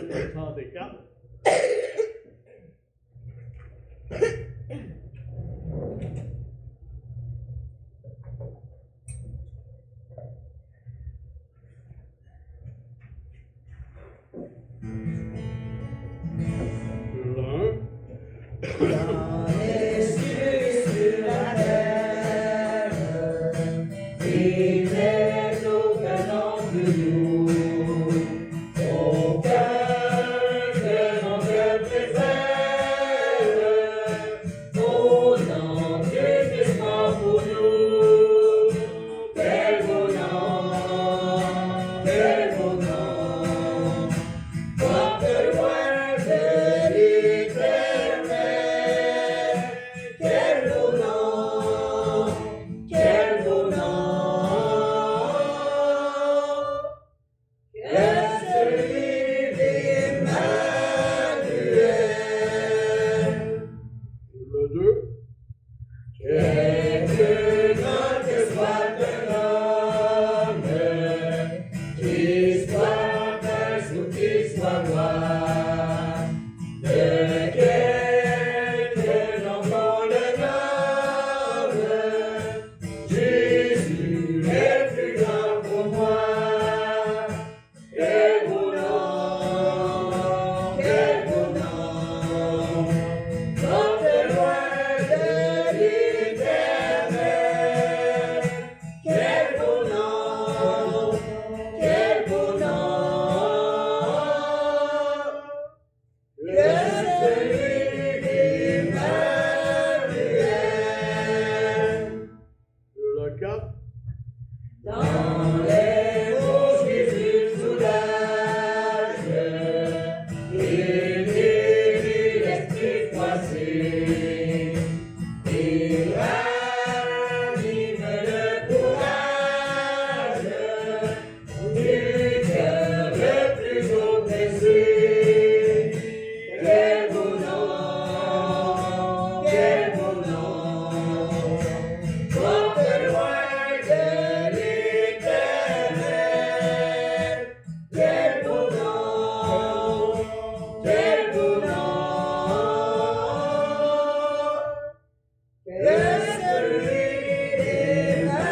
564. Dans les cieux sur la terre, fidèle aucun de nous, aucun que notre préfère, au nom de Christ mort pour nous, quel beau nom, quel beau nom, porte loin de l'éternel. Quel beau nom, quel beau nom, que celui d'Emmanuel. Le 2. Quelque grand que soit un homme, qu'il soit prince ou qu'il soit roi, de quelque nom qu'on le nomme, Jésus est plus grand pour moi. Quel beau nom, quel beau nom, porte loin de l'éternel. Quel beau nom, quel beau nom, que celui d'Emmanuel. Le 4. Dans les eaux Jésus soulage, il guérit l'esprit froissé, il ranime le courage du cœur le plus oppressé. Quel beau nom, quel beau nom, porte loin de l'éternel. Quel beau nom, quel beau nom, que celui d'Emmanuel.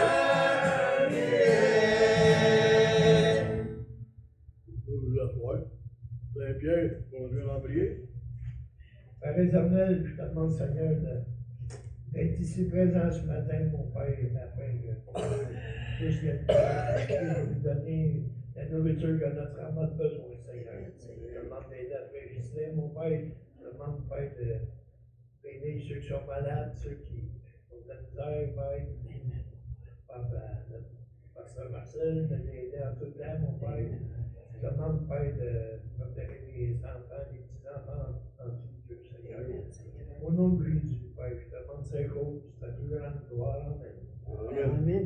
Vous asseoir. Saint-Pierre, bonjour en prier. Père éternel, je te demande, Seigneur, d'être ici présent ce matin, mon Père, afin que puisse nous donner la nourriture que notre âme a besoin, Seigneur. Je te demande d'aider à résister, mon Père. Je te demande, Père, d'aider ceux qui sont malades, ceux qui ont de la misère, Père. Pense à notre pasteur Marcel, de l'aider en tout temps, mon Père. Je te demande, Père, de protéger les enfants, les petits-enfants en Dieu, Seigneur. Au nom de Jésus, Père, je te demande ces choses, ta plus grande gloire. Amen. Amen.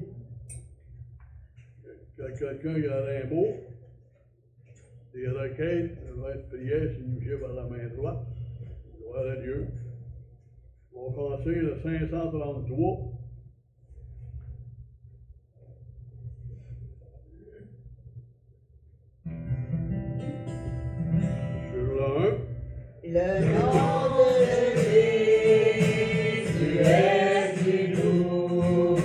Quelqu'un qui aurait un mot, des requêtes, va être prière, si nous par la main droite. Gloire à Dieu. On va commencer le 533. Sur le 1. Le nom de Jésus est si doux,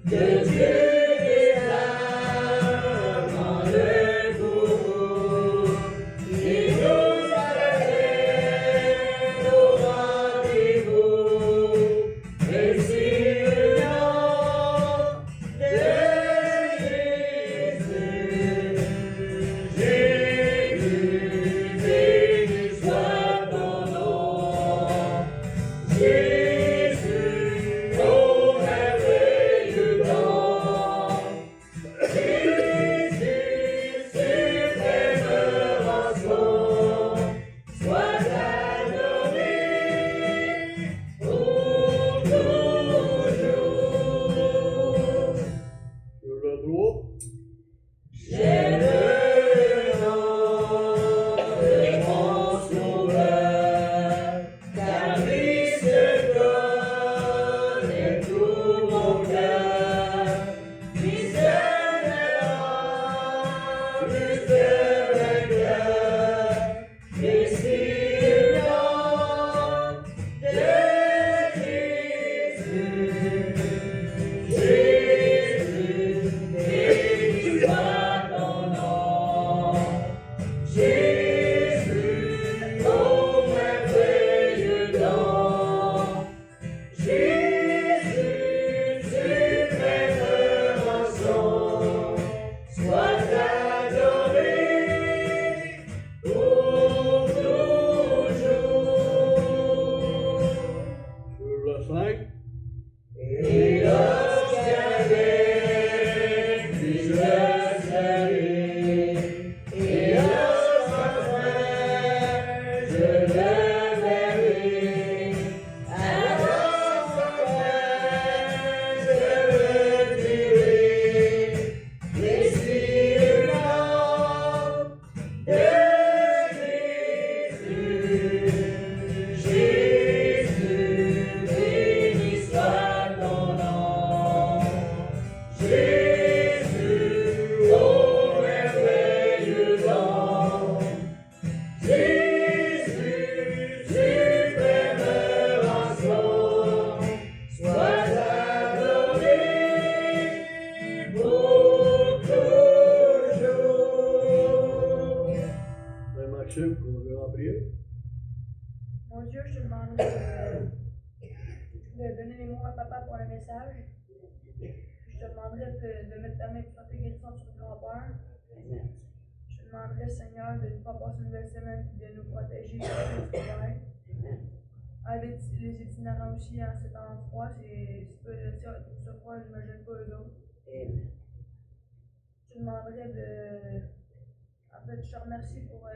de Dieu des âmes en le goût, qui nous amène au rendez-vous. Et si le nom de Jésus, Jésus, béni soit ton nom. Jésus, ô merveilleux don. Jésus, suprême rançon, sois adoré pour toujours. Sur le 3. J'ai le nom de mon sauveur, car Christ connaît tout mon cœur. Christ est l'ange, Christ est vainqueur, Maxime, qu'on va en prière. Mon Dieu, je te demande de donner les mots à papa pour le message. Je te demanderai de mettre ta main sur tes guérisons sur le grand-père. Je te demanderai, Seigneur, de ne pas passer une belle semaine et de nous protéger de l'hiver. Avec les itinérants aussi en ces temps froids, c'est ce froid, j'imagine pas eux autres. Je te demanderai de. En fait, je te remercie pour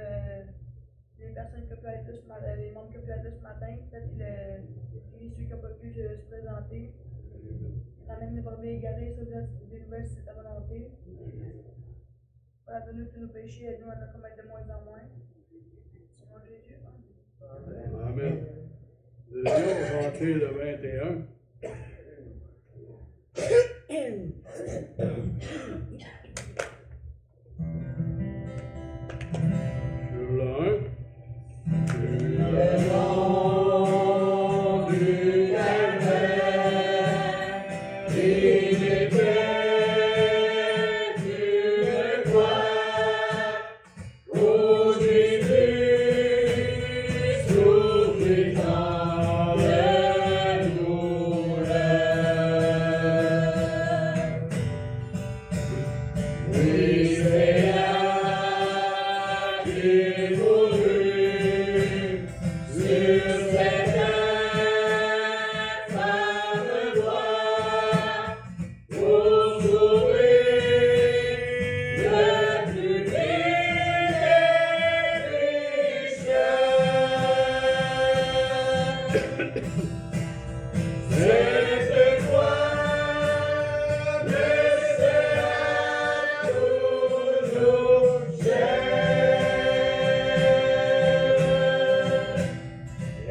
les personnes qui ont pu être là ce matin, les membres qui ont pu être là ce matin, peut-être ceux qui n'ont pas pu se présenter. Ramène les brebis égarés, ça vous des nouvelles si c'est ta volonté. Pardonne-nous tous nos péchés, aide-nous à ne commettre de moins en moins. Au nom de Jésus. Amen. Deuxième, on va rentrer le 21. Sur le 1. Le nom du Calvaire, il était une croix où Jésus souffrit tant de douleur. Oui, c'est là qu'il mourut sur cette infâme croix pour sauver le plus vil des pécheurs. Cette croix me sera toujours chère.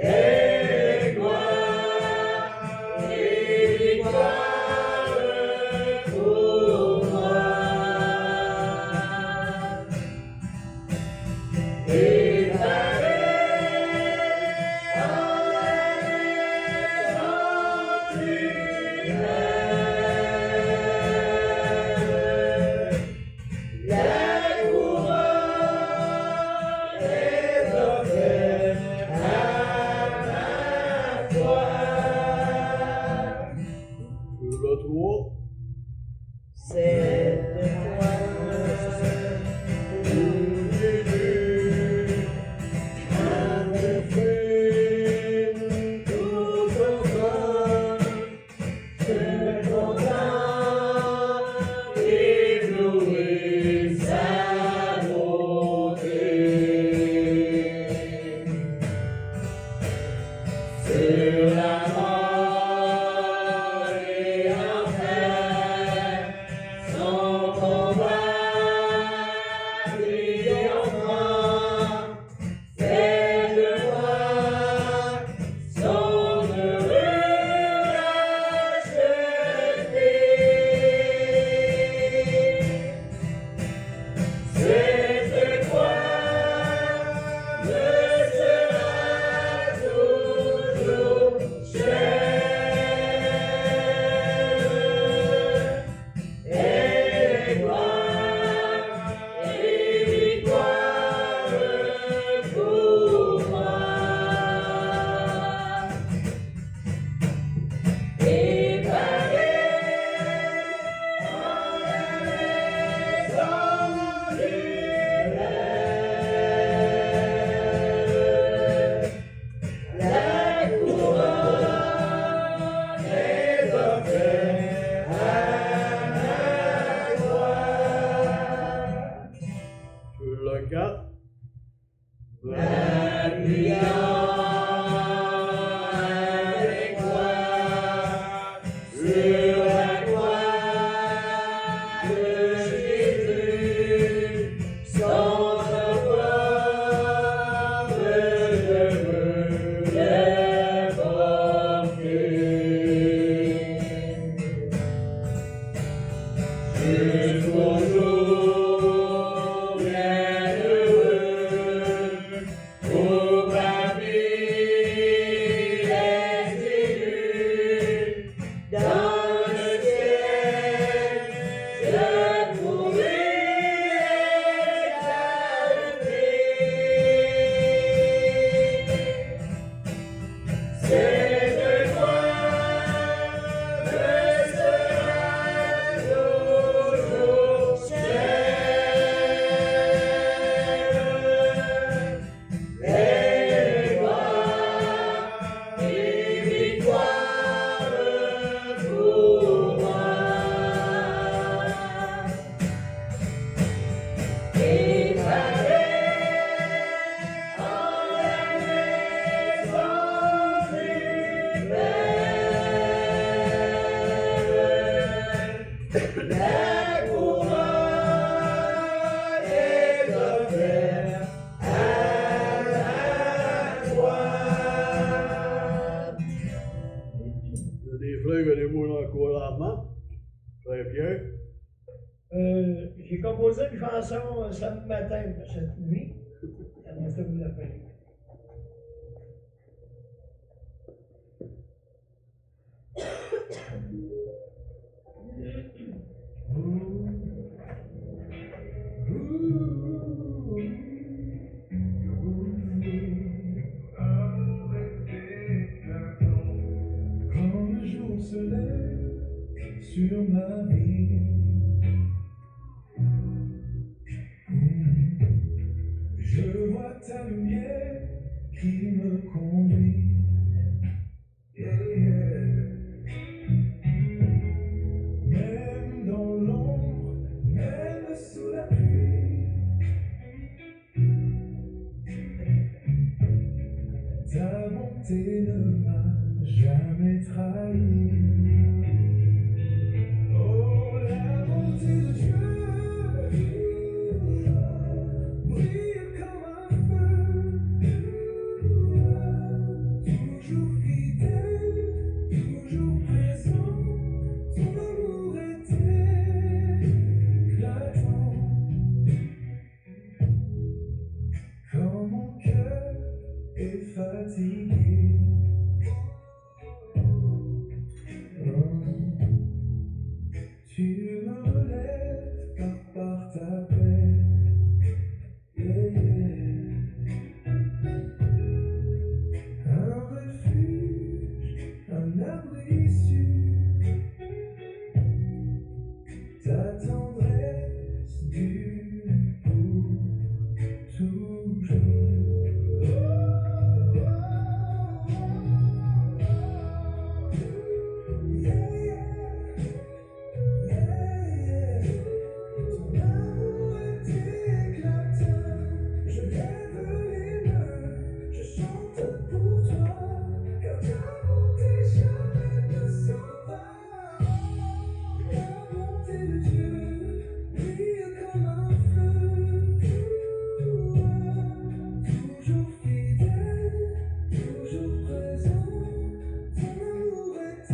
Et gloire et victoire pour moi. Et Sur le 3. cette fois où Jésus a fait tout son corps, se content d'éblouir sa beauté. Sur la mort et enfer, son combat triomphant, cette voix, son heureux racheté. Cette croix me sera toujours chère. Et gloire et victoire pour moi. Et pareil en la maison du Père, la couronne est offerte à ma gloire. Sur le 4. M'appuyant avec toi sur la croix de Jésus, son corps je veux le porter. Jusqu'au jour bienheureux où ma vie chanson samedi matin, mais cette nuit, on fait vous la payer. Quand le jour se lève sur ma vie, je vois ta lumière qui me conduit. Yeah, yeah. Même dans l'ombre, même sous la pluie, ta bonté ne m'a jamais trahi. Oh, la bonté de Dieu brille comme un feu, toujours fidèle, toujours présent. Ton amour est éclatant. Quand mon cœur est fatigué, tu me relèves par ta paix. Yeah, yeah. Un refuge, un abri sûr, ta tendresse dure pour toujours. Yeah, yeah. Ton amour est éclatant. Je lève les mains, je chante pour toi, car ta bonté jamais ne s'en va. La bonté de Dieu brille comme un feu, toujours fidèle, toujours présent. Ton amour est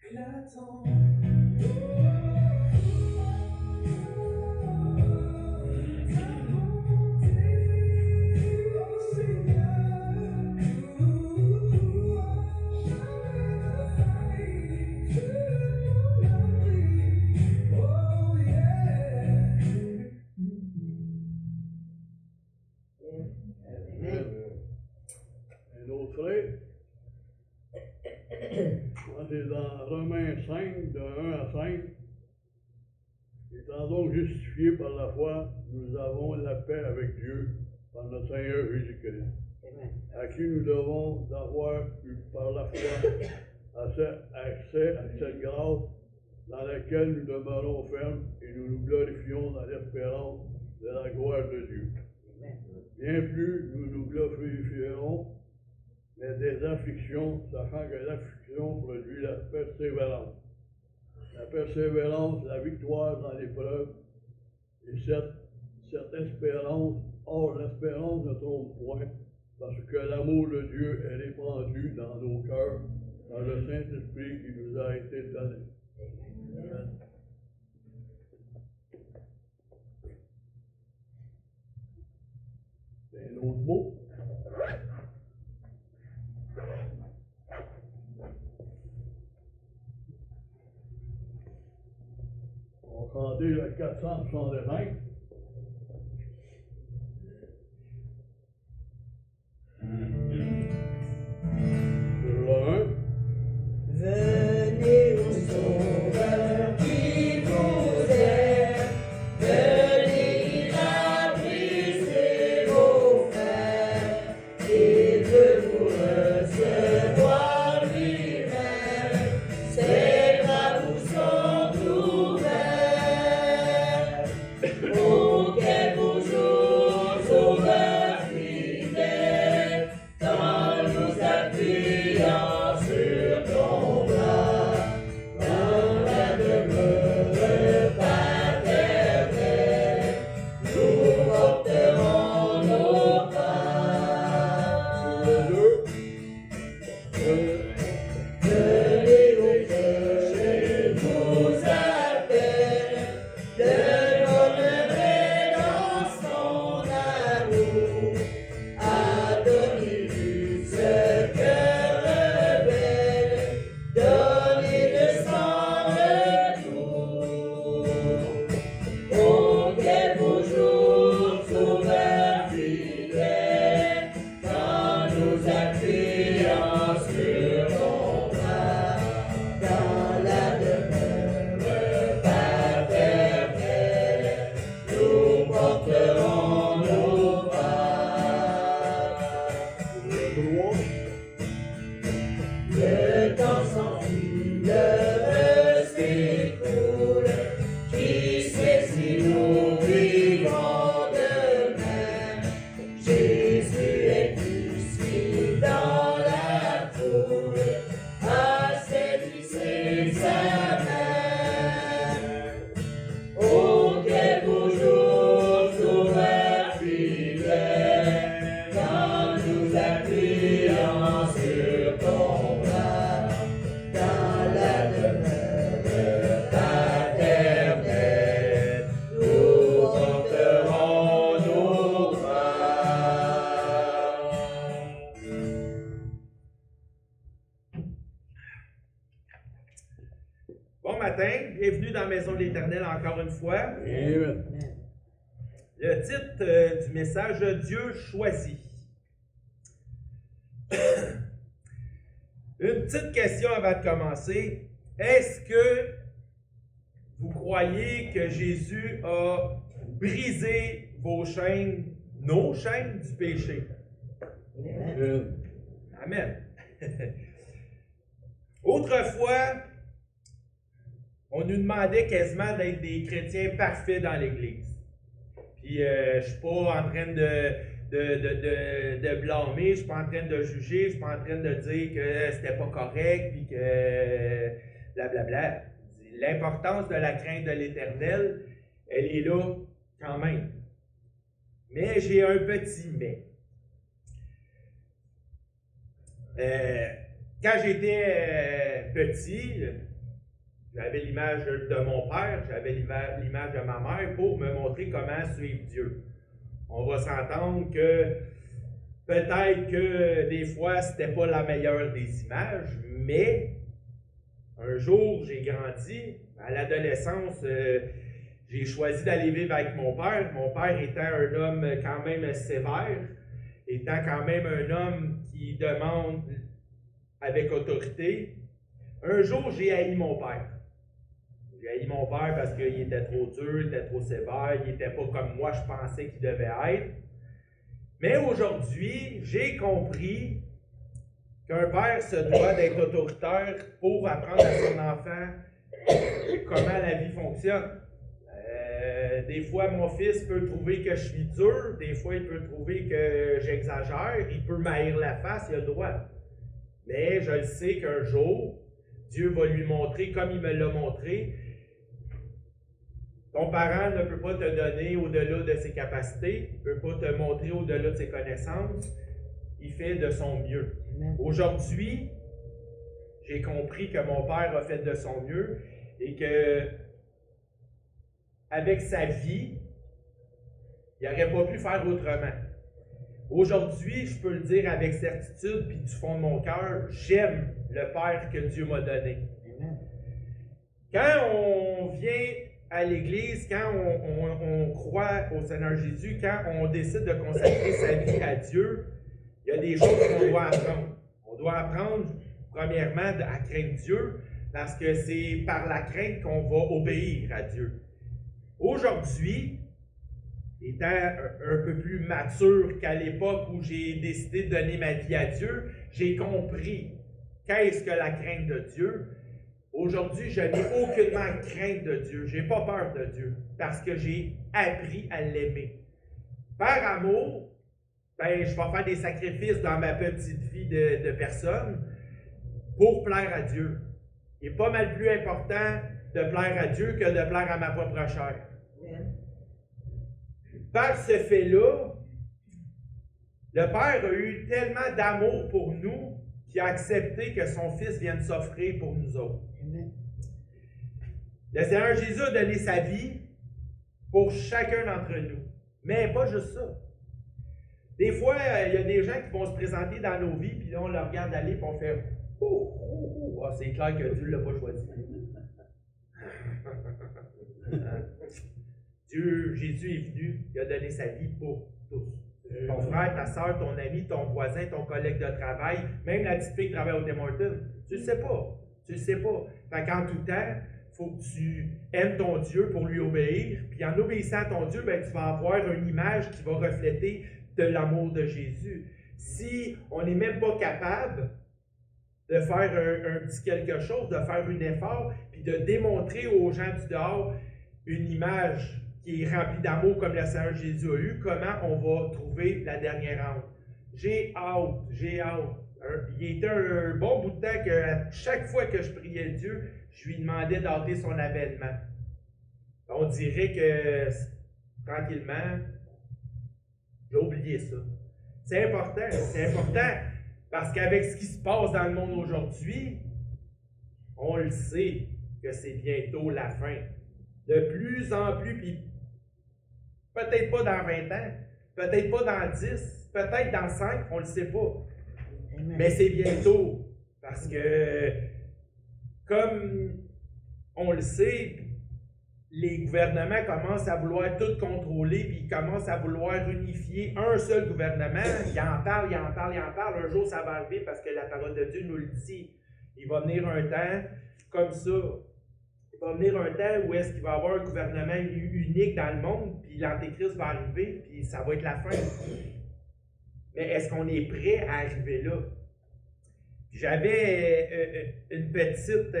éclatant. Un autre frère, c'est dans Romains 5, de 1 à 5. Étant donc justifiés par la foi, nous avons la paix avec Dieu par notre Seigneur Jésus-Christ, à qui nous devons d'avoir eu par la foi accès à cette grâce dans laquelle nous demeurons fermes et nous nous glorifions dans l'espérance de la gloire de Dieu. Bien plus, nous nous glorifierons mais des afflictions, sachant que l'affliction produit la persévérance. La persévérance, la victoire dans l'épreuve, et cette espérance, or l'espérance ne trompe point, parce que l'amour de Dieu est répandu dans nos cœurs, par le Saint-Esprit qui nous a été donné. Amen. C'est un autre mot. On va chanter le 465. Sur le 1. Venez au Sauveur qui vous aime, venez, il a brisé vos frères, il veut vous recevoir lui-même, ses bras vous sont ouverts. bienvenue dans la maison de l'Éternel encore une fois. Amen. Le titre du message, Dieu choisit. Une petite question avant de commencer. Est-ce que vous croyez que Jésus a brisé vos chaînes, nos chaînes du péché? Amen. Amen. Autrefois, on nous demandait quasiment d'être des chrétiens parfaits dans l'Église. Puis je ne suis pas en train de blâmer, je ne suis pas en train de juger, je ne suis pas en train de dire que c'était pas correct, puis que blablabla. L'importance de la crainte de l'Éternel, elle est là quand même. Mais j'ai un petit mais. Quand j'étais petit, j'avais l'image de mon père, j'avais l'image de ma mère pour me montrer comment suivre Dieu. On va s'entendre que peut-être que des fois, c'était pas la meilleure des images, mais un jour, j'ai grandi. À l'adolescence, j'ai choisi d'aller vivre avec mon père. Mon père étant un homme quand même sévère, étant quand même un homme qui demande avec autorité. Un jour, j'ai haï mon père. J'ai haï mon père parce qu'il était trop dur, il était trop sévère, il n'était pas comme moi je pensais qu'il devait être. Mais aujourd'hui, j'ai compris qu'un père se doit d'être autoritaire pour apprendre à son enfant comment la vie fonctionne. Des fois, mon fils peut trouver que je suis dur, des fois, il peut trouver que j'exagère, il peut m'haïr la face, il a le droit. Mais je le sais qu'un jour, Dieu va lui montrer, comme il me l'a montré, ton parent ne peut pas te donner au-delà de ses capacités, il ne peut pas te montrer au-delà de ses connaissances, il fait de son mieux. Aujourd'hui, j'ai compris que mon père a fait de son mieux et que avec sa vie, il n'aurait pas pu faire autrement. Aujourd'hui, je peux le dire avec certitude, puis du fond de mon cœur, j'aime le Père que Dieu m'a donné. Quand on vient à l'Église, quand on croit au Seigneur Jésus, quand on décide de consacrer sa vie à Dieu, il y a des choses qu'on doit apprendre. On doit apprendre, premièrement, à craindre Dieu, parce que c'est par la crainte qu'on va obéir à Dieu. Aujourd'hui, étant un peu plus mature qu'à l'époque où j'ai décidé de donner ma vie à Dieu, j'ai compris qu'est-ce que la crainte de Dieu. Aujourd'hui, je n'ai aucunement crainte de Dieu. Je n'ai pas peur de Dieu parce que j'ai appris à l'aimer. Par amour, ben, je vais faire des sacrifices dans ma petite vie de personne pour plaire à Dieu. Il est pas mal plus important de plaire à Dieu que de plaire à ma propre chair. Par ce fait-là, le Père a eu tellement d'amour pour nous qu'il a accepté que son Fils vienne s'offrir pour nous autres. Le Seigneur Jésus a donné sa vie pour chacun d'entre nous. Mais pas juste ça. Des fois, il y a des gens qui vont se présenter dans nos vies, puis là, on le regarde aller, puis on fait « Oh, oh, oh! Ah, c'est clair que Dieu ne l'a pas choisi. » Dieu, Jésus est venu, il a donné sa vie pour tous. Ton frère, ta soeur, ton ami, ton voisin, ton collègue de travail, même la petite fille qui travaille au Tim Hortons. Tu ne le sais pas. Tu ne le sais pas. Fait qu'en tout temps, il faut que tu aimes ton Dieu pour lui obéir. Puis en obéissant à ton Dieu, ben, tu vas avoir une image qui va refléter de l'amour de Jésus. Si on n'est même pas capable de faire un petit quelque chose, de faire un effort, puis de démontrer aux gens du dehors une image qui est remplie d'amour comme le Seigneur Jésus a eu, comment on va trouver la dernière âme. J'ai hâte. Il était un bon bout de temps que chaque fois que je priais Dieu, je lui demandais d'hâter son avènement. On dirait que tranquillement, j'ai oublié ça. C'est important parce qu'avec ce qui se passe dans le monde aujourd'hui, on le sait que c'est bientôt la fin. De plus en plus, puis peut-être pas dans 20 ans, peut-être pas dans 10, peut-être dans 5, on ne le sait pas. Mais c'est bientôt, parce que comme on le sait, les gouvernements commencent à vouloir tout contrôler, puis ils commencent à vouloir unifier un seul gouvernement. Ils en parlent, ils en parlent, ils en parlent. Un jour, ça va arriver parce que la parole de Dieu nous le dit. Il va venir un temps comme ça. Il va venir un temps où est-ce qu'il va y avoir un gouvernement unique dans le monde, puis l'Antéchrist va arriver, puis ça va être la fin. Mais est-ce qu'on est prêt à arriver là? J'avais une petite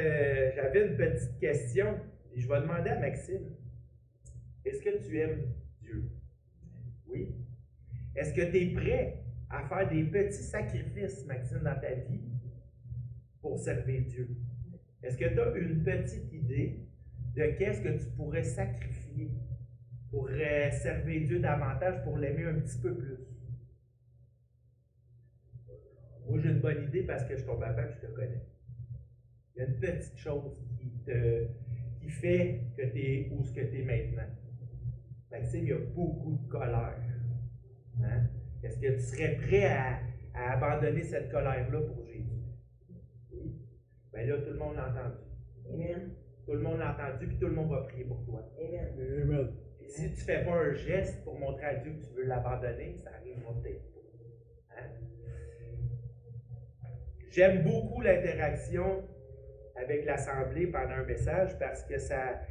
question. Et je vais demander à Maxime, est-ce que tu aimes Dieu? Oui. Est-ce que tu es prêt à faire des petits sacrifices, Maxime, dans ta vie pour servir Dieu? Est-ce que tu as une petite idée de qu'est-ce que tu pourrais sacrifier pour servir Dieu davantage, pour l'aimer un petit peu plus? Moi, j'ai une bonne idée parce que je suis ton papa et je te connais. Il y a une petite chose qui fait que tu es où ce que tu es maintenant. Maxime, il y a beaucoup de colère. Hein? Est-ce que tu serais prêt à abandonner cette colère-là pour Jésus? Oui. Bien là, tout le monde l'a entendu. Amen. Tout le monde l'a entendu, puis tout le monde va prier pour toi. Amen. Amen. Et si tu ne fais pas un geste pour montrer à Dieu que tu veux l'abandonner, ça arrivera peut-être pas. Hein? J'aime beaucoup l'interaction avec l'Assemblée pendant un message parce que ça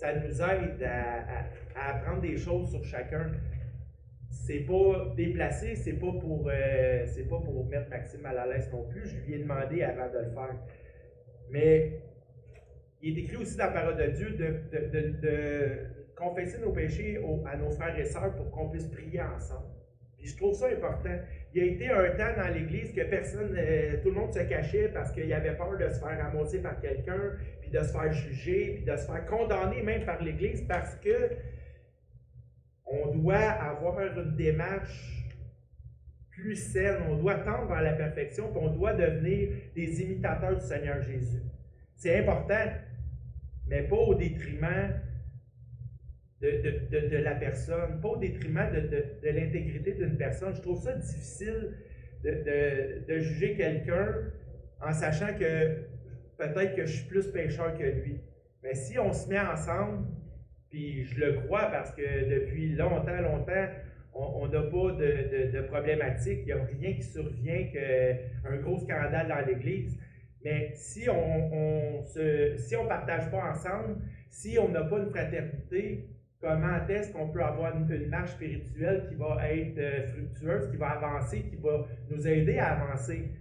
nous aide à apprendre des choses sur chacun. C'est pas déplacé, c'est pas pour mettre Maxime mal à l'aise non plus. Je lui ai demandé avant de le faire. Mais il est écrit aussi dans la parole de Dieu de confesser nos péchés à nos frères et sœurs pour qu'on puisse prier ensemble. Puis je trouve ça important. Il y a été un temps dans l'Église que tout le monde se cachait parce qu'il y avait peur de se faire ramasser par quelqu'un, puis de se faire juger, puis de se faire condamner même par l'Église parce que on doit avoir une démarche plus saine, on doit tendre vers la perfection, puis on doit devenir des imitateurs du Seigneur Jésus. C'est important, mais pas au détriment de la personne, pas au détriment de l'intégrité d'une personne. Je trouve ça difficile de juger quelqu'un en sachant que peut-être que je suis plus pécheur que lui. Mais si on se met ensemble, puis je le crois parce que depuis longtemps, on n'a pas de problématique, il n'y a rien qui survient qu'un gros scandale dans l'Église. Mais si on ne partage pas ensemble, si on n'a pas une fraternité, comment est-ce qu'on peut avoir une marche spirituelle qui va être fructueuse, qui va avancer, qui va nous aider à avancer?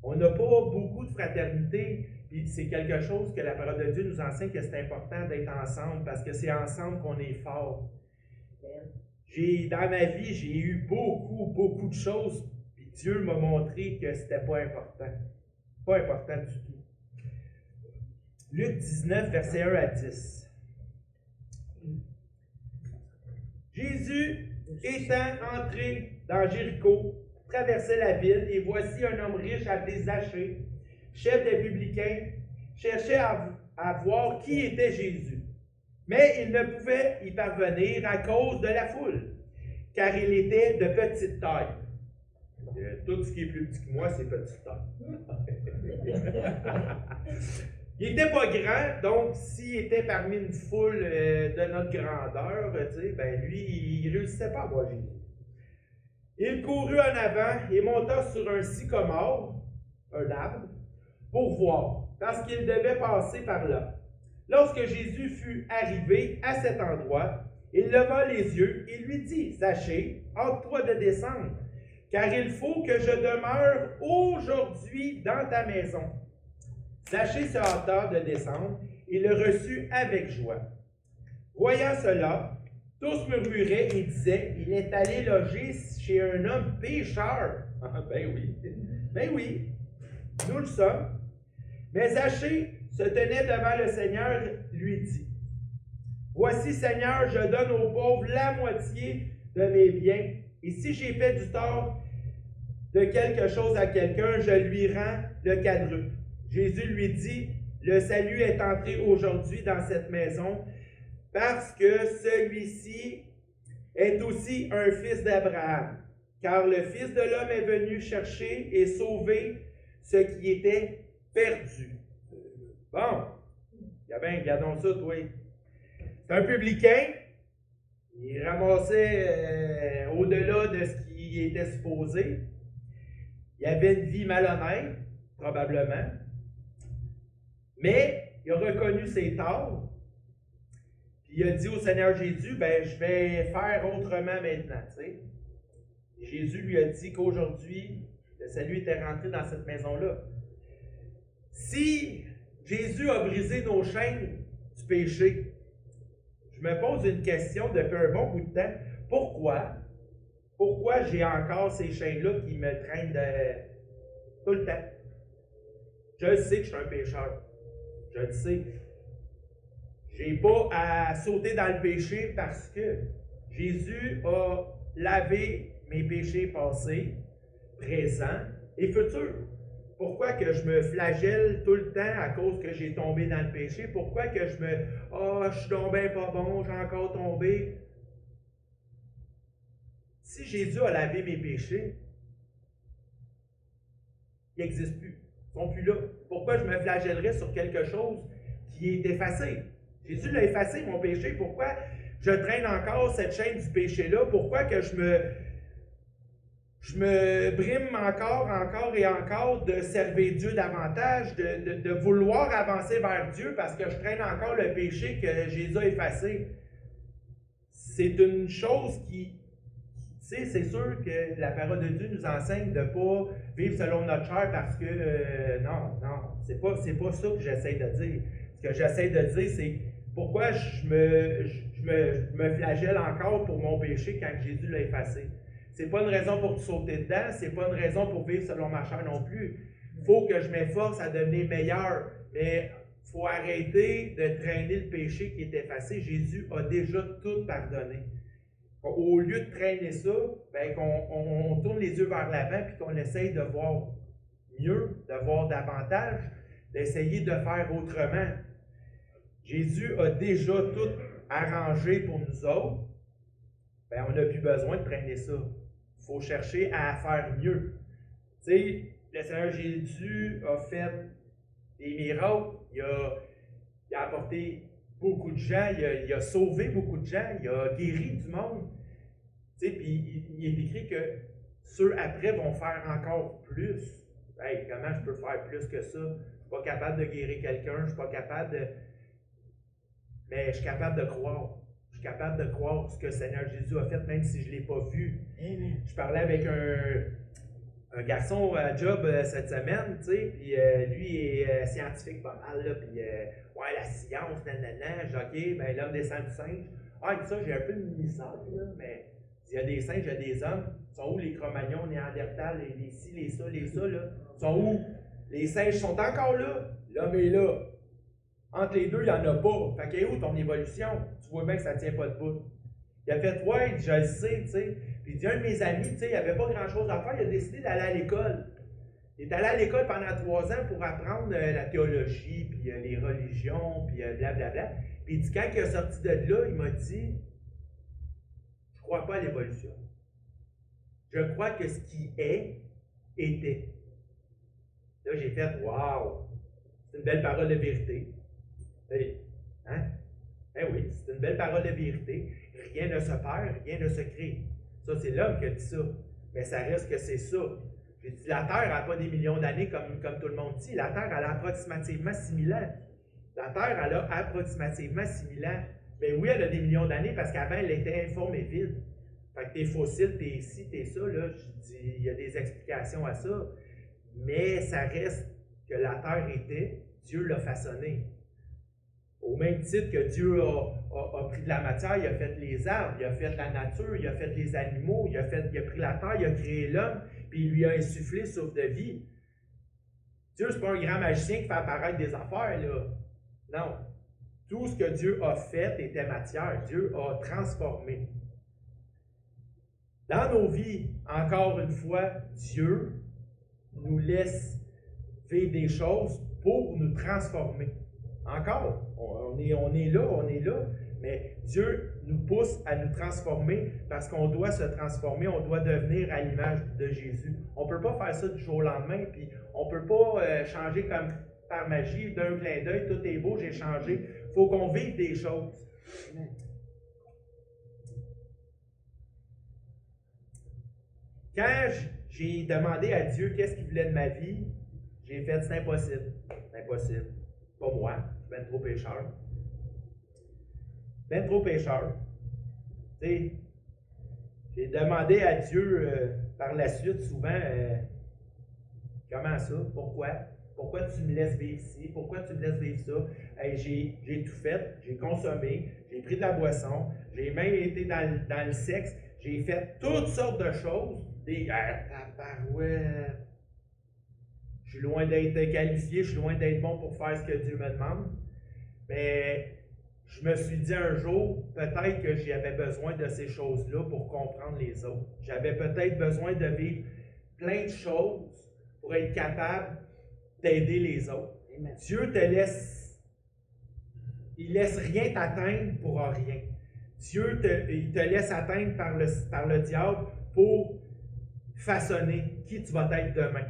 On n'a pas beaucoup de fraternité, puis c'est quelque chose que la parole de Dieu nous enseigne que c'est important d'être ensemble, parce que c'est ensemble qu'on est fort. Dans ma vie, j'ai eu beaucoup de choses, puis Dieu m'a montré que c'était pas important. Pas important du tout. Luc 19, versets 1 à 10. Jésus, étant entré dans Jéricho, traversait la ville, et voici un homme riche appelé Zachée, chef des publicains, cherchait à voir qui était Jésus. Mais il ne pouvait y parvenir à cause de la foule, car il était de petite taille. Tout ce qui est plus petit que moi, c'est petite taille. Il n'était pas grand, donc s'il était parmi une foule de notre grandeur, ben lui, il ne réussissait pas à voir Jésus. Il courut en avant et monta sur un sycomore, un arbre, pour voir, parce qu'il devait passer par là. Lorsque Jésus fut arrivé à cet endroit, il leva les yeux et lui dit, « Zachée, hâte-toi de descendre, car il faut que je demeure aujourd'hui dans ta maison. » Zachée se hâta de descendre et le reçut avec joie. Voyant cela, tous murmuraient et disaient, « Il est allé loger chez un homme pécheur. » Ben oui, nous le sommes. Mais Zachée se tenait devant le Seigneur, lui dit, « Voici, Seigneur, je donne aux pauvres la moitié de mes biens, et si j'ai fait du tort de quelque chose à quelqu'un, je lui rends le quadruple. » Jésus lui dit, « Le salut est entré aujourd'hui dans cette maison, parce que celui-ci est aussi un fils d'Abraham, car le Fils de l'homme est venu chercher et sauver ce qui était perdu. » Bon, regardons ça, toi. C'est un publicain. Il ramassait au-delà de ce qui était supposé. Il avait une vie malhonnête, probablement. Mais il a reconnu ses torts. Puis il a dit au Seigneur Jésus, ben je vais faire autrement maintenant. Tu sais. Jésus lui a dit qu'aujourd'hui, le salut était rentré dans cette maison-là. Si Jésus a brisé nos chaînes du péché, je me pose une question depuis un bon bout de temps. Pourquoi j'ai encore ces chaînes-là qui me traînent tout le temps? Je sais que je suis un pécheur. Je le sais. Je n'ai pas à sauter dans le péché parce que Jésus a lavé mes péchés passés, présents et futurs. Pourquoi que je me flagelle tout le temps à cause que j'ai tombé dans le péché? Pourquoi que je suis tombé pas bon, j'ai encore tombé? Si Jésus a lavé mes péchés, ils n'existent plus. Ils ne sont plus là. Pourquoi je me flagellerais sur quelque chose qui est effacé? Jésus l'a effacé, mon péché. Pourquoi je traîne encore cette chaîne du péché-là? Pourquoi que je me brime encore et encore de servir Dieu davantage, de vouloir avancer vers Dieu parce que je traîne encore le péché que Jésus a effacé? C'est une chose qui, tu sais, c'est sûr que la parole de Dieu nous enseigne de ne pas vivre selon notre chair parce que, non, c'est pas ça que j'essaie de dire. Ce que j'essaie de dire, c'est pourquoi je me flagelle encore pour mon péché quand Jésus l'a effacé. C'est pas une raison pour te sauter dedans, c'est pas une raison pour vivre selon ma chair non plus. Il faut que je m'efforce à devenir meilleur, mais il faut arrêter de traîner le péché qui est effacé. Jésus a déjà tout pardonné. Au lieu de traîner ça, ben, qu'on tourne les yeux vers l'avant et qu'on essaye de voir mieux, de voir davantage, d'essayer de faire autrement. Jésus a déjà tout arrangé pour nous autres. Ben, on n'a plus besoin de traîner ça. Il faut chercher à faire mieux. Tu sais, le Seigneur Jésus a fait des miracles, il a apporté beaucoup de gens, il a sauvé beaucoup de gens, il a guéri du monde. Tu sais, puis il est écrit que ceux après vont faire encore plus. Hey, comment je peux faire plus que ça? Je ne suis pas capable de guérir quelqu'un, je ne suis pas capable de... Mais je suis capable de croire. Je suis capable de croire ce que le Seigneur Jésus a fait, même si je ne l'ai pas vu. Amen. Je parlais avec un garçon à job cette semaine, tu sais, puis lui est scientifique pas mal, là, puis ouais, la science, nanana, j'ai dit, OK, ben l'homme descend du singe. Ah, ça, j'ai un peu de misère, là, mais il y a des singes, il y a des hommes. Ils sont où les Cro-Magnons, Néandertal, les ci, les ça, là? Ils sont où? Les singes sont encore là. L'homme est là. Entre les deux, il n'y en a pas. Fait qu'est où ton évolution? Tu vois bien que ça ne tient pas debout. Il a fait, ouais, je le sais, tu sais. Puis il dit, un de mes amis, tu sais, il n'avait pas grand-chose à faire, il a décidé d'aller à l'école. Il est allé à l'école pendant 3 ans pour apprendre la théologie, puis les religions, puis blablabla. Puis il dit, quand il est sorti de là, il m'a dit, je ne crois pas à l'évolution. Je crois que ce qui est, était. Là, j'ai fait, waouh! C'est une belle parole de vérité. Hein? Eh oui, c'est une belle parole de vérité. Rien ne se perd, rien ne se crée. Ça, c'est l'homme qui a dit ça. Mais ça reste que c'est ça. J'ai dit, la Terre n'a pas des millions d'années comme tout le monde dit. La Terre, elle a approximativement 6000 ans. La Terre, elle a approximativement 6000 ans. Mais oui, elle a des millions d'années parce qu'avant, elle était informe et vide. Fait que tes fossiles, tes ci, tes ça, là, je dis, il y a des explications à ça. Mais ça reste que la Terre était, Dieu l'a façonnée. Au même titre que Dieu a pris de la matière, il a fait les arbres, il a fait la nature, il a fait les animaux, il a pris la terre, il a créé l'homme, puis il lui a insufflé souffle de vie. Dieu, c'est pas un grand magicien qui fait apparaître des affaires, là. Non. Tout ce que Dieu a fait était matière. Dieu a transformé. Dans nos vies, encore une fois, Dieu nous laisse vivre des choses pour nous transformer. Encore, on est là, mais Dieu nous pousse à nous transformer parce qu'on doit se transformer, on doit devenir à l'image de Jésus. On ne peut pas faire ça du jour au lendemain, puis on ne peut pas changer comme par magie, d'un clin d'œil, tout est beau, j'ai changé. Il faut qu'on vive des choses. Quand j'ai demandé à Dieu qu'est-ce qu'il voulait de ma vie, j'ai fait c'est impossible. C'est impossible. Pas moi, je suis ben trop pécheur. Ben trop pécheur. Tu sais, j'ai demandé à Dieu par la suite souvent comment ça? Pourquoi? Pourquoi tu me laisses vivre ici? Pourquoi tu me laisses vivre ça? Hey, j'ai tout fait, j'ai consommé, j'ai pris de la boisson, j'ai même été dans le sexe, j'ai fait toutes sortes de choses. Des tabarouette. Je suis loin d'être qualifié, je suis loin d'être bon pour faire ce que Dieu me demande. Mais je me suis dit un jour, peut-être que j'avais besoin de ces choses-là pour comprendre les autres. J'avais peut-être besoin de vivre plein de choses pour être capable d'aider les autres. Amen. Dieu te laisse, il laisse rien t'atteindre pour rien. Dieu il te laisse atteindre par le diable pour façonner qui tu vas être demain.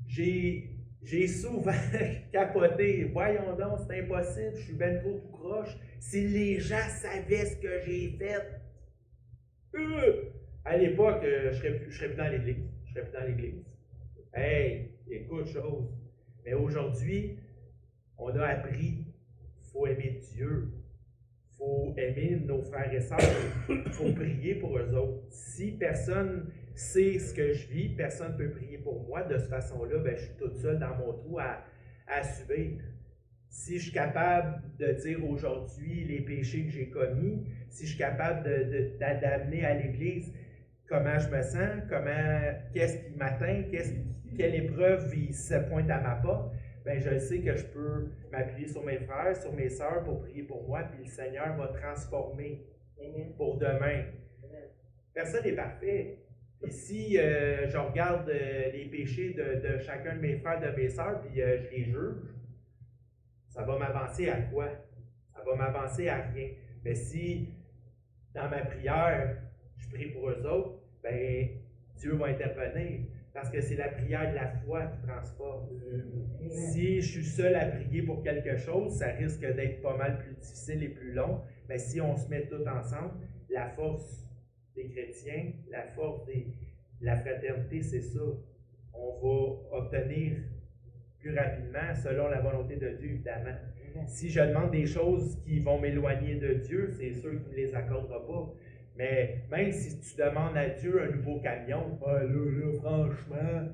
J'ai souvent capoté. Voyons donc, c'est impossible, je suis ben trop tout croche. Si les gens savaient ce que j'ai fait. À l'époque, je serais plus dans l'église. Je serais plus dans l'église. Hey, écoute chose. Mais aujourd'hui, on a appris, il faut aimer Dieu. Il faut aimer nos frères et sœurs. Il faut prier pour eux autres. Si personne sait ce que je vis, personne ne peut prier pour moi. De cette façon-là, ben, je suis toute seule dans mon trou à subir. Si je suis capable de dire aujourd'hui les péchés que j'ai commis, si je suis capable d'amener à l'Église comment je me sens, qu'est-ce qui m'atteint, quelle épreuve il se pointe à ma porte, ben je sais que je peux m'appuyer sur mes frères, sur mes sœurs pour prier pour moi, puis le Seigneur va transformer pour demain. Personne n'est parfait. Et si je regarde les péchés de chacun de mes frères, de mes sœurs, puis je les juge, ça va m'avancer à quoi? Ça va m'avancer à rien. Mais si, dans ma prière, je prie pour eux autres, ben Dieu va intervenir. Parce que c'est la prière de la foi qui transforme. Si je suis seul à prier pour quelque chose, ça risque d'être pas mal plus difficile et plus long. Mais si on se met tous ensemble, la force des chrétiens, la force de la fraternité, c'est ça. On va obtenir plus rapidement selon la volonté de Dieu, évidemment. Si je demande des choses qui vont m'éloigner de Dieu, c'est sûr qu'il ne me les accordera pas. Mais même si tu demandes à Dieu un nouveau camion, là, franchement,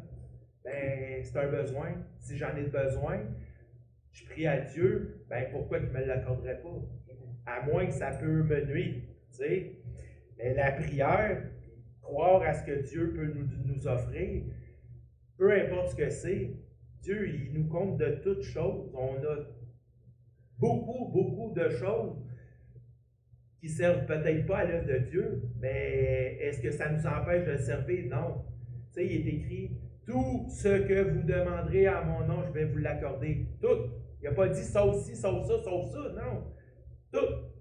ben, c'est un besoin. Si j'en ai besoin, je prie à Dieu, ben, pourquoi il ne me l'accorderait pas? À moins que ça peut me nuire, tu sais. Mais la prière, croire à ce que Dieu peut nous offrir, peu importe ce que c'est, Dieu, il nous compte de toutes choses. On a beaucoup de choses qui ne servent peut-être pas à l'œuvre de Dieu, mais est-ce que ça nous empêche de le servir? Non. Tu sais, il est écrit, tout ce que vous demanderez à mon nom, je vais vous l'accorder. Tout. Il n'a pas dit sauf ci, sauf ça, non. Tout.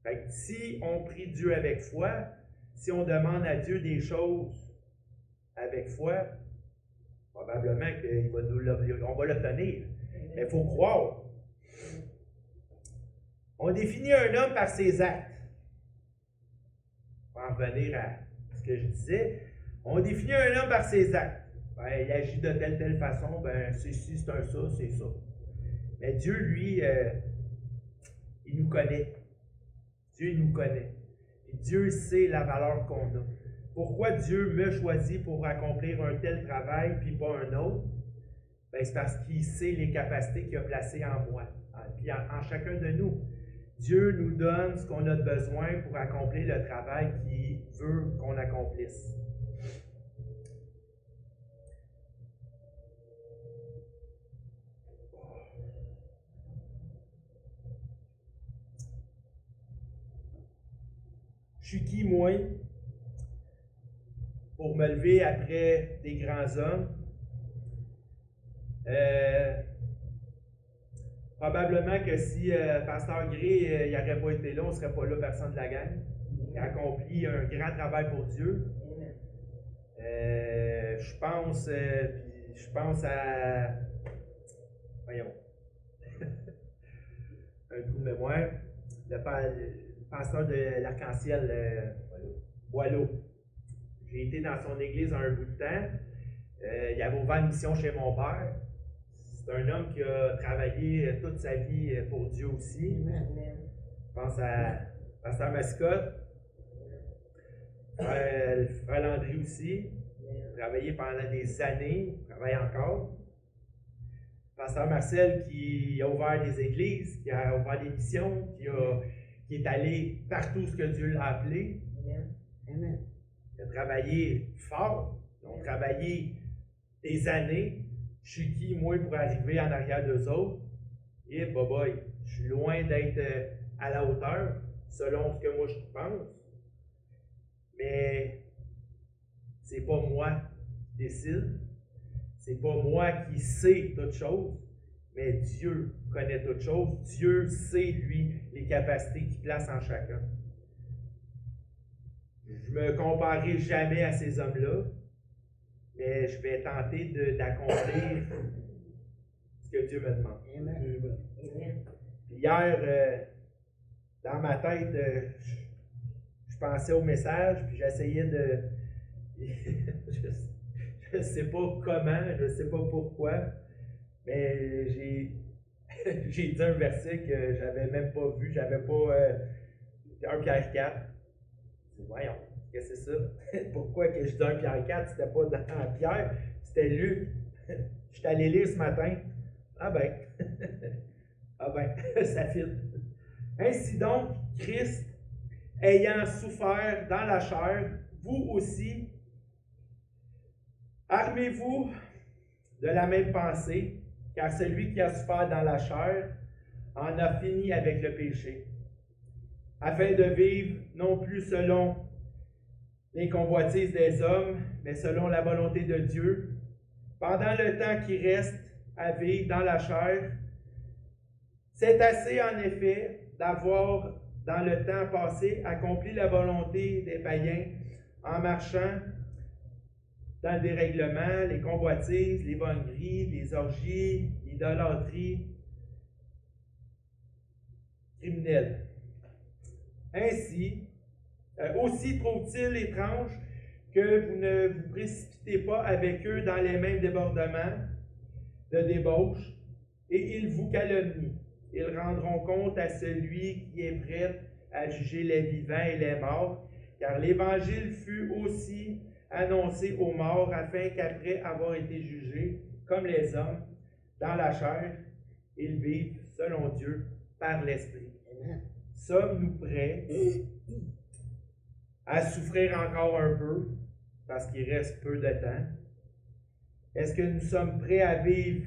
Fait que si on prie Dieu avec foi, si on demande à Dieu des choses avec foi, probablement qu'on va l'obtenir. Mais il faut croire. On définit un homme par ses actes. Pour en revenir à ce que je disais, on définit un homme par ses actes. Ben, il agit de telle façon, ben, c'est ci, c'est un ça, c'est ça. Mais Dieu, lui, il nous connaît. Dieu nous connaît. Et Dieu sait la valeur qu'on a. Pourquoi Dieu me choisit pour accomplir un tel travail puis pas un autre? Ben, c'est parce qu'il sait les capacités qu'il a placées en moi, puis en chacun de nous. Dieu nous donne ce qu'on a de besoin pour accomplir le travail qu'il veut qu'on accomplisse. Je suis qui, moi, pour me lever après des grands hommes? Probablement que si Pasteur Gray n'aurait pas été là, on ne serait pas là, personne de la gang. Il a accompli un grand travail pour Dieu. Je pense à... Voyons. Un coup de mémoire. le pasteur de l'Arc-en-Ciel, Boileau. J'ai été dans son église un bout de temps. Il avait ouvert une mission chez mon père. C'est un homme qui a travaillé toute sa vie pour Dieu aussi. Je pense à Pasteur Mascotte, Frère Landry aussi. Travaillé pendant des années, travaille encore. Pasteur Marcel qui a ouvert des églises, qui a ouvert des missions, qui est allé partout ce que Dieu l'a appelé. Amen. Il a travaillé fort, ils ont travaillé des années. Je suis qui, moi, pour arriver en arrière d'eux autres? Et boy, je suis loin d'être à la hauteur, selon ce que moi je pense. Mais c'est pas moi qui décide. C'est pas moi qui sais toutes choses, mais Dieu connaît toutes choses. Dieu sait, lui, les capacités qu'il place en chacun. Je me comparerai jamais à ces hommes-là, mais je vais tenter d'accomplir ce que Dieu me demande. Amen. Amen. Amen. Puis hier, dans ma tête, je pensais au message, puis j'essayais de... je ne sais pas comment, je ne sais pas pourquoi, mais j'ai dit un verset que j'avais même pas vu, j'avais pas 1 Pierre 4. Voyons, qu'est-ce que c'est ça? Pourquoi que je dis 1 Pierre 4, c'était pas dans Pierre, c'était Luc. Je suis allé lire ce matin. Ah ben, ah ben, ça fit. Ainsi donc, Christ, ayant souffert dans la chair, vous aussi, armez-vous de la même pensée, car celui qui a souffert dans la chair en a fini avec le péché, afin de vivre non plus selon les convoitises des hommes, mais selon la volonté de Dieu, pendant le temps qui reste à vivre dans la chair. C'est assez en effet d'avoir, dans le temps passé, accompli la volonté des païens en marchant dans le dérèglement, les convoitises, les vongneries, les orgies, l'idolâtrie criminelle. Ainsi, aussi trouve-t-il étrange que vous ne vous précipitez pas avec eux dans les mêmes débordements de débauche, et ils vous calomnient. Ils rendront compte à celui qui est prêt à juger les vivants et les morts, car l'Évangile fut aussi annoncé aux morts, afin qu'après avoir été jugés comme les hommes dans la chair, ils vivent selon Dieu par l'Esprit. Sommes-nous prêts à souffrir encore un peu, parce qu'il reste peu de temps? Est-ce que nous sommes prêts à vivre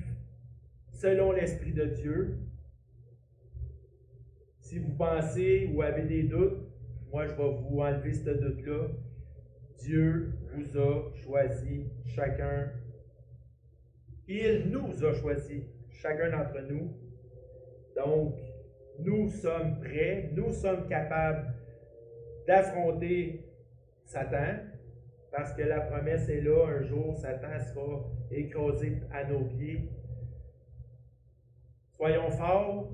selon l'Esprit de Dieu? Si vous pensez ou avez des doutes, moi je vais vous enlever ce doute-là. Dieu vous a choisi chacun. Il nous a choisi chacun d'entre nous. Donc, nous sommes prêts, nous sommes capables d'affronter Satan, parce que la promesse est là, un jour Satan sera écrasé à nos pieds. Soyons forts,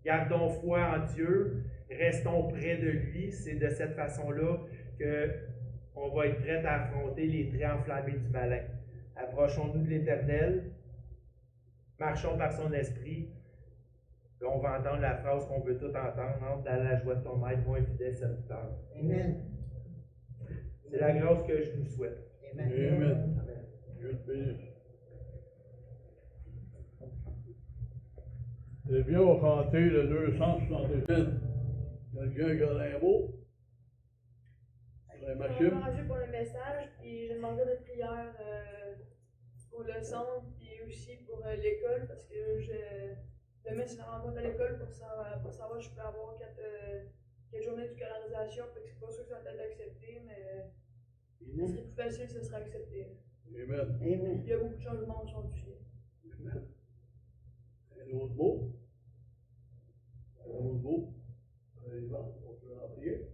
gardons foi en Dieu, restons près de lui. C'est de cette façon-là qu'on va être prêt à affronter les traits enflammés du malin. Approchons-nous de l'Éternel, marchons par son esprit, puis on va entendre la phrase qu'on veut tout entendre: entre dans la joie de ton maître, bon et fidèle serviteur. Amen. C'est la grâce que je nous souhaite. Amen. Amen. Dieu te bénisse. Eh bien, on va chanter le 277. Quelqu'un qui a un mot? La Je machine? vais pour le message, puis je demanderai de prière pour le centre, puis aussi pour l'école, parce que demain c'est la rencontre à l'école pour savoir si je peux avoir 4 journées de scolarisation, fait que c'est pas sûr que ça va être accepté, mais ce serait plus facile si ce serait accepté. Amen. Amen. Il y a beaucoup de changements au centre aussi. Amen. Un autre mot? Un autre mot? Allez, va, on peut en prier.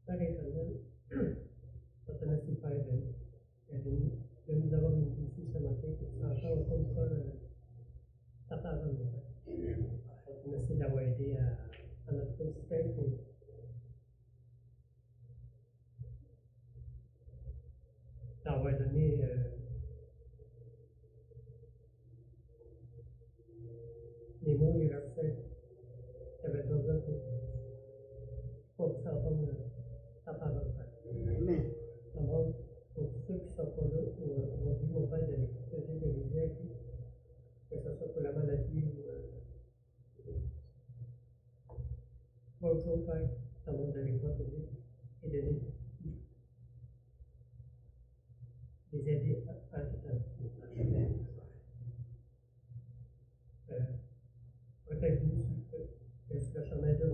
Père éternel, on te remercie, Père, de nous avoir invités ici ce matin pour pardon, mon Père. Merci d'avoir aidé à notre système. D'avoir donné les mots, les versets qui avaient besoin pour que ça entende ta parole, Père. Amen. D'abord, pour tous ceux qui sont pas là aujourd'hui, mon Père, de les protéger de les aider, que ce soit pour la maladie ou autre chose, Père, d'abord de les protéger et de les aider à tout temps. Amen. Protège-nous sur le chemin de